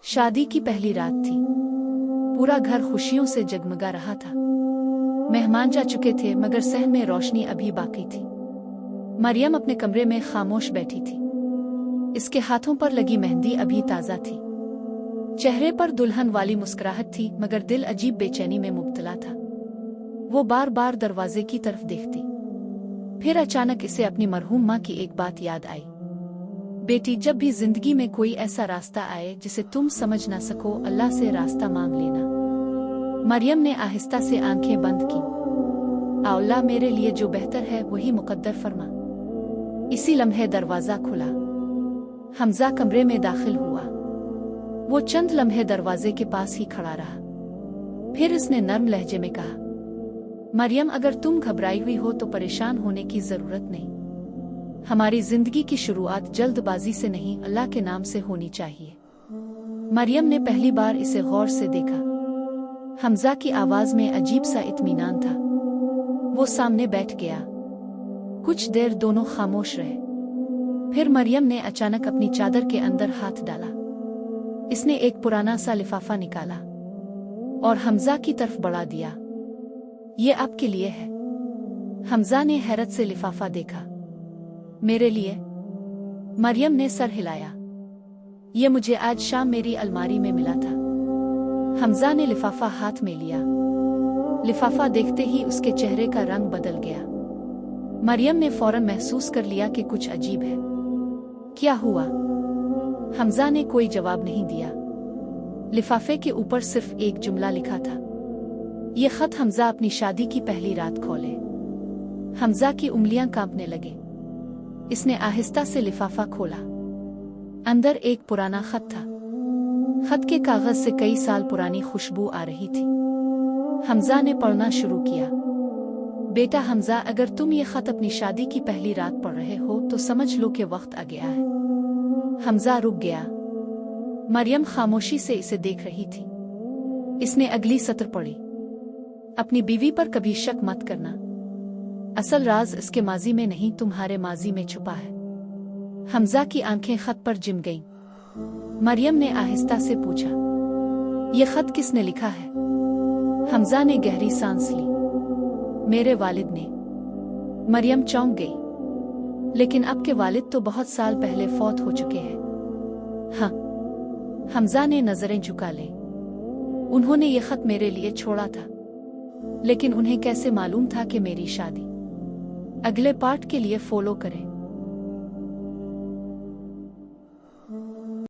शादी की पहली रात थी। पूरा घर खुशियों से जगमगा रहा था। मेहमान जा चुके थे मगर सहन में रोशनी अभी बाकी थी। मरियम अपने कमरे में खामोश बैठी थी। इसके हाथों पर लगी मेहंदी अभी ताज़ा थी। चेहरे पर दुल्हन वाली मुस्कुराहट थी मगर दिल अजीब बेचैनी में मुब्तला था। वो बार बार दरवाजे की तरफ देखती। फिर अचानक इसे अपनी मरहूम माँ की एक बात याद आई। बेटी, जब भी जिंदगी में कोई ऐसा रास्ता आए जिसे तुम समझ ना सको, अल्लाह से रास्ता मांग लेना। मरियम ने आहिस्ता से आंखें बंद की। अल्लाह, मेरे लिए जो बेहतर है वही मुकद्दर फरमा। इसी लम्हे दरवाजा खुला। हमजा कमरे में दाखिल हुआ। वो चंद लम्हे दरवाजे के पास ही खड़ा रहा। फिर उसने नर्म लहजे में कहा, मरियम, अगर तुम घबराई हुई हो तो परेशान होने की जरूरत नहीं। हमारी जिंदगी की शुरुआत जल्दबाजी से नहीं, अल्लाह के नाम से होनी चाहिए। मरियम ने पहली बार इसे गौर से देखा। हमजा की आवाज में अजीब सा इत्मीनान था। वो सामने बैठ गया। कुछ देर दोनों खामोश रहे। फिर मरियम ने अचानक अपनी चादर के अंदर हाथ डाला। इसने एक पुराना सा लिफाफा निकाला और हमजा की तरफ बढ़ा दिया। ये आपके लिए है। हमजा ने हैरत से लिफाफा देखा। मेरे लिए? मरियम ने सर हिलाया। ये मुझे आज शाम मेरी अलमारी में मिला था। हमजा ने लिफाफा हाथ में लिया। लिफाफा देखते ही उसके चेहरे का रंग बदल गया। मरियम ने फौरन महसूस कर लिया कि कुछ अजीब है। क्या हुआ? हमजा ने कोई जवाब नहीं दिया। लिफाफे के ऊपर सिर्फ एक जुमला लिखा था, ये खत हमजा अपनी शादी की पहली रात खोले। हमजा की उंगलियां कांपने लगे। इसने आहिस्ता से लिफाफा खोला। अंदर एक पुराना खत था। खत के कागज से कई साल पुरानी खुशबू आ रही थी। हमजा ने पढ़ना शुरू किया। बेटा हमजा, अगर तुम ये खत अपनी शादी की पहली रात पढ़ रहे हो तो समझ लो कि वक्त आ गया है। हमजा रुक गया। मरियम खामोशी से इसे देख रही थी। इसने अगली सत्र पढ़ी। अपनी बीवी पर कभी शक मत करना। असल राज इसके माजी में नहीं, तुम्हारे माजी में छुपा है। हमजा की आंखें खत पर जिम गईं। मरियम ने आहिस्ता से पूछा, यह खत किसने लिखा है? हमजा ने गहरी सांस ली। मेरे वालिद ने। मरियम चौंक गई। लेकिन आपके वालिद तो बहुत साल पहले फौत हो चुके हैं। हाँ। हमजा ने नजरें झुका ली। उन्होंने ये खत मेरे लिए छोड़ा था, लेकिन उन्हें कैसे मालूम था कि मेरी शादी? अगले पार्ट के लिए फॉलो करें।